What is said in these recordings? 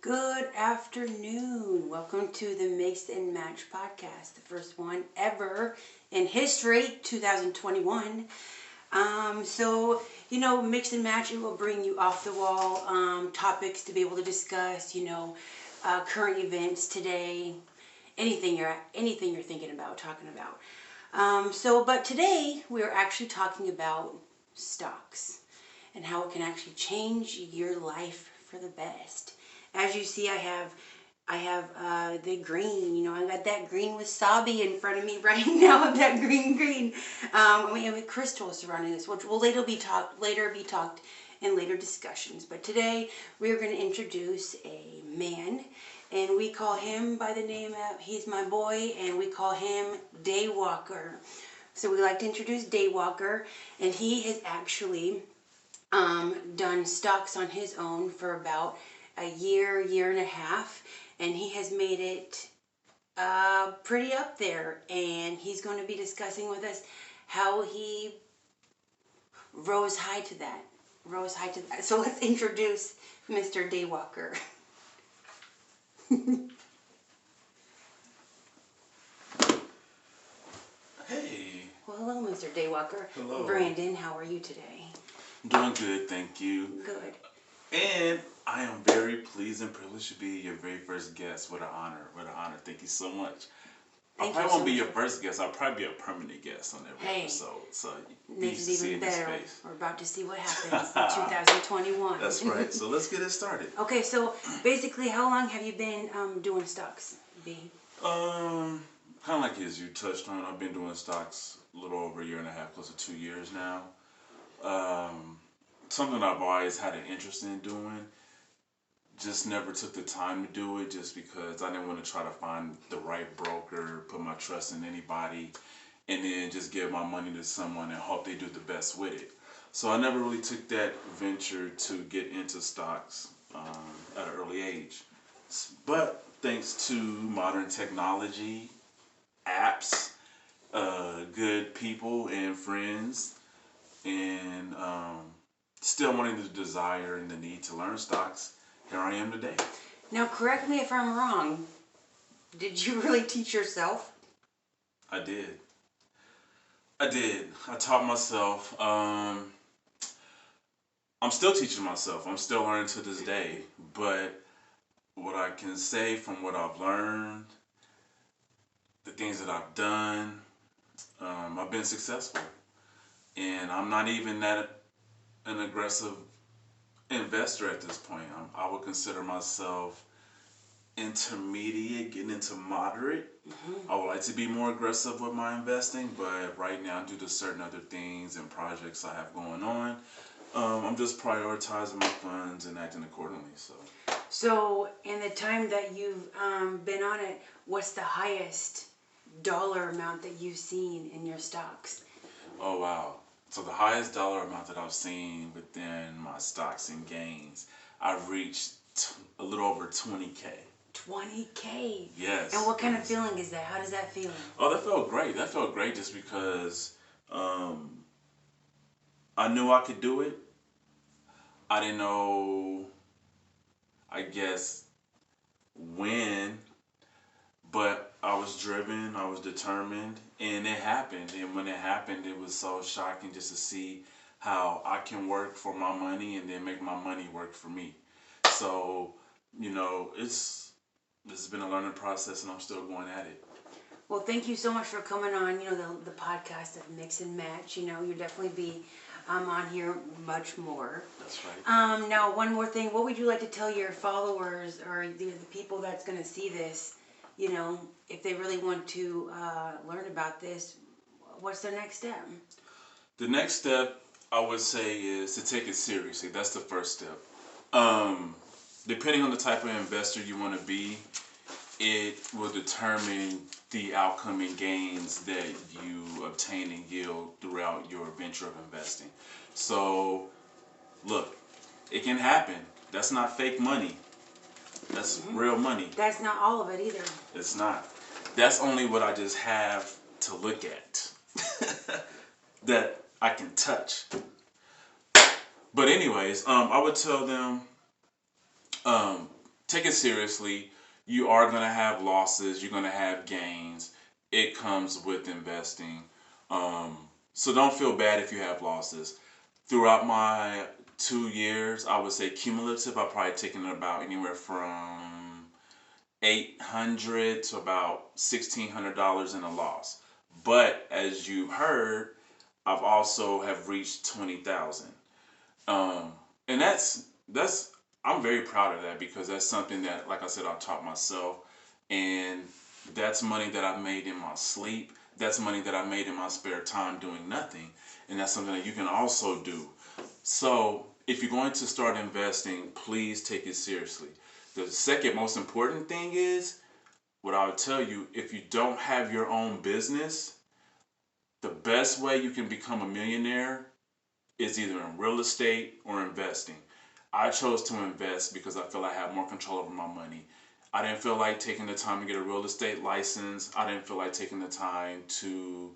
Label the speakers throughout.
Speaker 1: Good afternoon. Welcome to the Mix and Match podcast, the first one ever in history, 2021. Mix and match, it will bring you off the wall topics to be able to discuss, current events today, anything you're thinking about, talking about. But today we are actually talking about stocks and how it can actually change your life for the best. As you see, I have the green. I got that green wasabi in front of me right now. That green. With crystals surrounding this, which will later be talked in later discussions. But today we are going to introduce a man, and we call him by the name of, he's my boy, and we call him DayWalkur. So we like to introduce DayWalkur, and he has actually done stocks on his own for about a year and a half, and he has made it pretty up there, and he's going to be discussing with us how he rose high to that. So let's introduce Mr. DayWalkur.
Speaker 2: Hey.
Speaker 1: Well, hello, Mr. DayWalkur.
Speaker 2: Hello.
Speaker 1: Brandon, how are you today?
Speaker 2: Doing good, thank you.
Speaker 1: Good.
Speaker 2: And I am very pleased and privileged to be your very first guest. What an honor. Thank you so much. I probably won't be your first guest. I'll probably be a permanent guest on every episode. So
Speaker 1: makes it even better. We're about to see what happens in 2021.
Speaker 2: That's right. So let's get it started.
Speaker 1: Okay, so basically, how long have you been doing stocks, B?
Speaker 2: Kind of like as you touched on, I've been doing stocks a little over a year and a half, close to 2 years now. Something I've always had an interest in doing. Just never took the time to do it just because I didn't want to try to find the right broker, put my trust in anybody, and then just give my money to someone and hope they do the best with it. So I never really took that venture to get into stocks at an early age. But thanks to modern technology, apps, good people and friends, and still wanting the desire and the need to learn stocks, here I am today.
Speaker 1: Now, correct me if I'm wrong. Did you really teach yourself?
Speaker 2: I did. I taught myself. I'm still teaching myself. I'm still learning to this day. But what I can say from what I've learned, the things that I've done, I've been successful. And I'm not even that an aggressive investor at this point. I would consider myself intermediate, getting into moderate. Mm-hmm. I would like to be more aggressive with my investing, but right now, due to certain other things and projects I have going on, I'm just prioritizing my funds and acting accordingly.
Speaker 1: So in the time that you've been on it, what's the highest dollar amount that you've seen in your stocks?
Speaker 2: Oh, wow. So the highest dollar amount that I've seen within my stocks and gains, I've reached a little over 20K.
Speaker 1: 20K?
Speaker 2: Yes.
Speaker 1: And what kind of feeling is that? How does that feel?
Speaker 2: Oh, that felt great. That felt great just because I knew I could do it. I didn't know, I guess, when, but I was driven, I was determined, and it happened. And when it happened, it was so shocking just to see how I can work for my money and then make my money work for me. So, it's been a learning process, and I'm still going at it.
Speaker 1: Well, thank you so much for coming on, the podcast of Mix and Match. You'll definitely be on here much more.
Speaker 2: That's right.
Speaker 1: Now, one more thing. What would you like to tell your followers or the people that's going to see this? If they really want to learn about this, what's their next step?
Speaker 2: The next step, I would say, is to take it seriously. That's the first step. Depending on the type of investor you want to be, it will determine the outcome and gains that you obtain and yield throughout your venture of investing. So, look, it can happen. That's not fake money. That's real money.
Speaker 1: That's not all of it either.
Speaker 2: It's not. That's only what I just have to look at. That I can touch. But anyways, I would tell them take it seriously. You are going to have losses, you're going to have gains. It comes with investing. Um, so don't feel bad if you have losses. Throughout my 2 years, I would say cumulative, I've probably taken about anywhere from 800 to about $1,600 in a loss. But as you heard, I've also have reached 20,000. Um, and that's I'm very proud of that because that's something that, like I said, I've taught myself, and that's money that I made in my sleep. That's money that I made in my spare time doing nothing, and that's something that you can also do. So if you're going to start investing, please take it seriously. The second most important thing is what I would tell you: if you don't have your own business, the best way you can become a millionaire is either in real estate or investing. I chose to invest because I feel I have more control over my money. I didn't feel like taking the time to get a real estate license. I didn't feel like taking the time to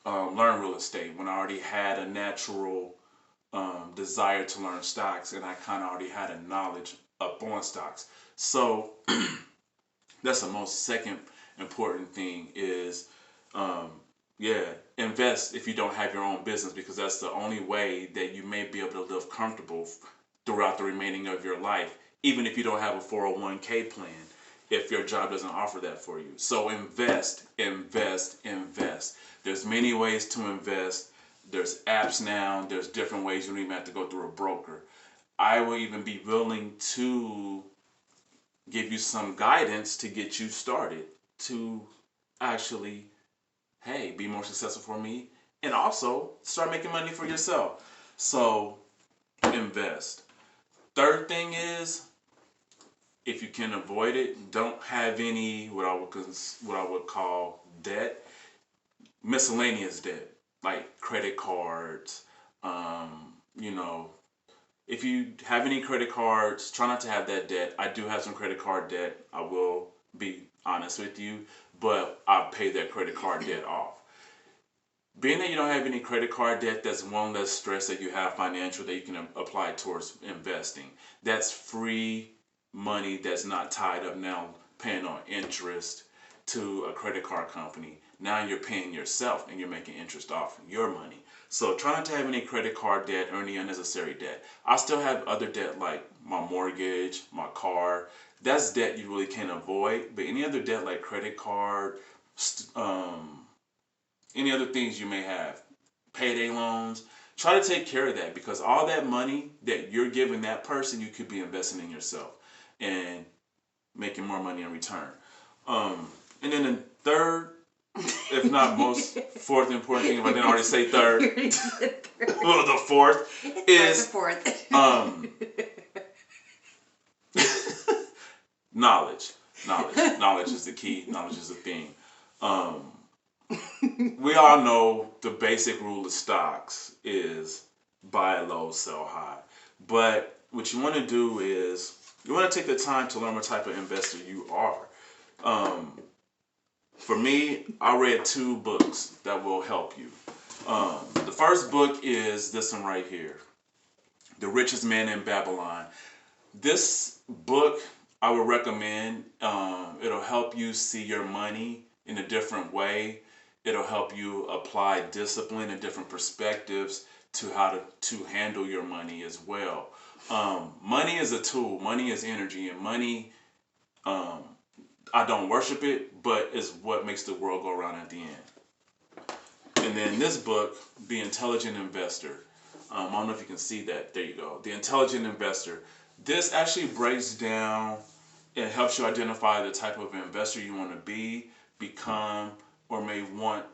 Speaker 2: learn real estate when I already had a natural desire to learn stocks, and I kind of already had a knowledge up on stocks. So that's the most second important thing is um, yeah, invest if you don't have your own business because that's the only way that you may be able to live comfortable throughout the remaining of your life, even if you don't have a 401k plan, if your job doesn't offer that for you. So invest, invest, invest. There's many ways to invest. There's apps now. There's different ways. You don't even have to go through a broker. I will even be willing to give you some guidance to get you started to actually, hey, be more successful for me and also start making money for yourself. So invest. Third thing is, if you can avoid it, don't have any what I would call debt, miscellaneous debt like credit cards. You know, if you have any credit cards, try not to have that debt. I do have some credit card debt. I will be honest with you, but I've paid that credit card debt off. Being that you don't have any credit card debt, that's one less stress that you have financial that you can apply towards investing. That's free money that's not tied up now paying on interest to a credit card company. Now you're paying yourself and you're making interest off your money. So try not to have any credit card debt or any unnecessary debt. I still have other debt like my mortgage, my car. That's debt you really can't avoid. But any other debt like credit card, any other things you may have, payday loans, try to take care of that because all that money that you're giving that person, you could be investing in yourself and making more money in return. And then the third, if not most, fourth important thing, if I didn't already say third, well, the fourth is um, knowledge. Knowledge is the key. Knowledge is the thing. We all know the basic rule of stocks is buy low, sell high. But what you want to do is you want to take the time to learn what type of investor you are. For me, I read 2 books that will help you. The first book is this one right here, The Richest Man in Babylon. This book I would recommend. It'll help you see your money in a different way. It'll help you apply discipline and different perspectives to how to handle your money as well. Money is a tool. Money is energy, and money, I don't worship it, but it's what makes the world go around at the end. And then this book, The Intelligent Investor. I don't know if you can see that. There you go. The Intelligent Investor. This actually breaks down and helps you identify the type of investor you want to be, become, or may want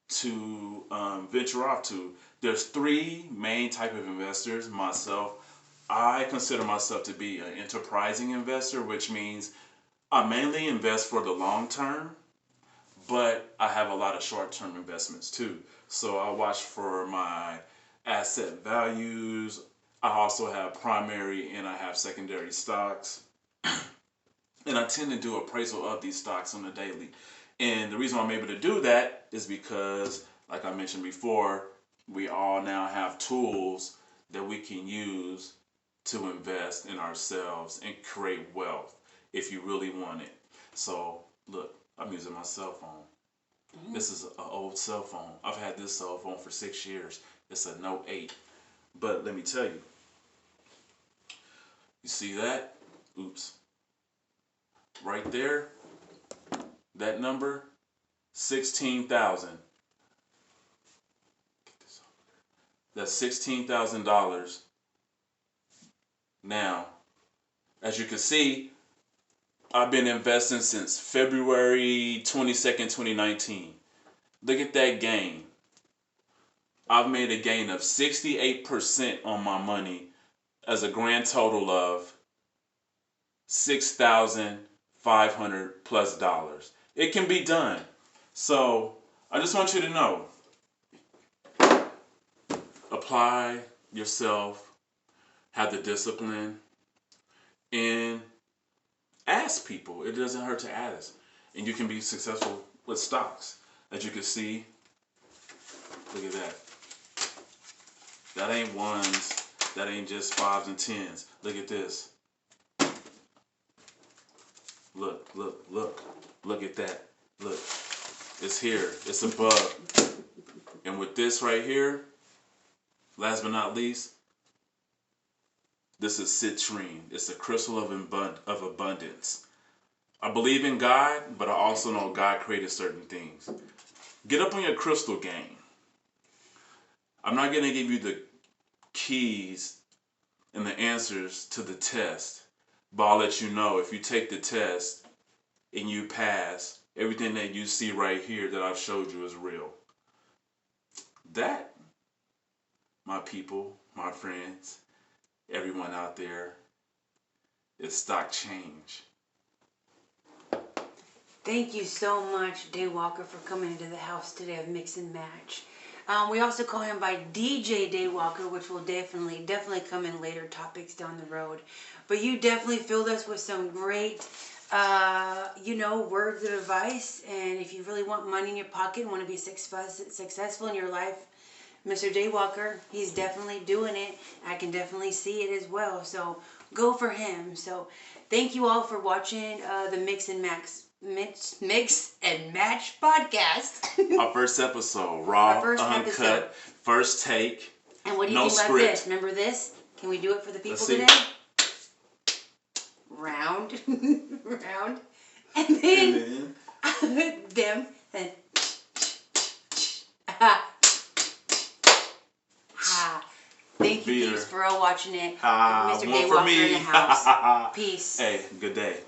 Speaker 2: to venture off to. There's 3 main type of investors. Myself, I consider myself to be an enterprising investor, which means I mainly invest for the long term, but I have a lot of short-term investments too. So I watch for my asset values. I also have primary and I have secondary stocks. And I tend to do appraisal of these stocks on a daily. And the reason why I'm able to do that is because, like I mentioned before, we all now have tools that we can use to invest in ourselves and create wealth. if you really want it. So look, I'm using my cell phone. This is an old cell phone. I've had this cell phone for 6 years. It's a Note 8. But let me tell you, you see that? Oops. Right there, that number, 16,000. That's $16,000. Now, as you can see, I've been investing since February 22nd, 2019. Look at that gain. I've made a gain of 68% on my money as a grand total of $6,500 plus dollars. It can be done. So I just want you to know, apply yourself, have the discipline, and ask people. It doesn't hurt to ask. And you can be successful with stocks. As you can see, look at that. That ain't ones. That ain't just fives and tens. Look at this. Look, look, look. Look at that. Look. It's here. It's above. And with this right here, last but not least, this is citrine. It's a crystal of abundance. I believe in God, but I also know God created certain things. Get up on your crystal game. I'm not going to give you the keys and the answers to the test, but I'll let you know if you take the test and you pass, everything that you see right here that I've showed you is real. That, my people, my friends, everyone out there, is stock change.
Speaker 1: Thank you so much, DayWalkur, for coming into the house today of Mix and Match. We also call him by DJ DayWalkur, which will definitely come in later topics down the road. But you definitely filled us with some great, words of advice. And if you really want money in your pocket and want to be successful in your life, Mr. DayWalkur, he's definitely doing it. I can definitely see it as well. So go for him. So thank you all for watching the Mix and Match podcast.
Speaker 2: Our first episode, raw, uncut, first take.
Speaker 1: And what do you think about this? Remember this? Can we do it for the people today? Round, round, and then them. Then Thank you, peeps, for all watching it.
Speaker 2: Mr.
Speaker 1: DayWalkur in the house. Peace.
Speaker 2: Hey, good day.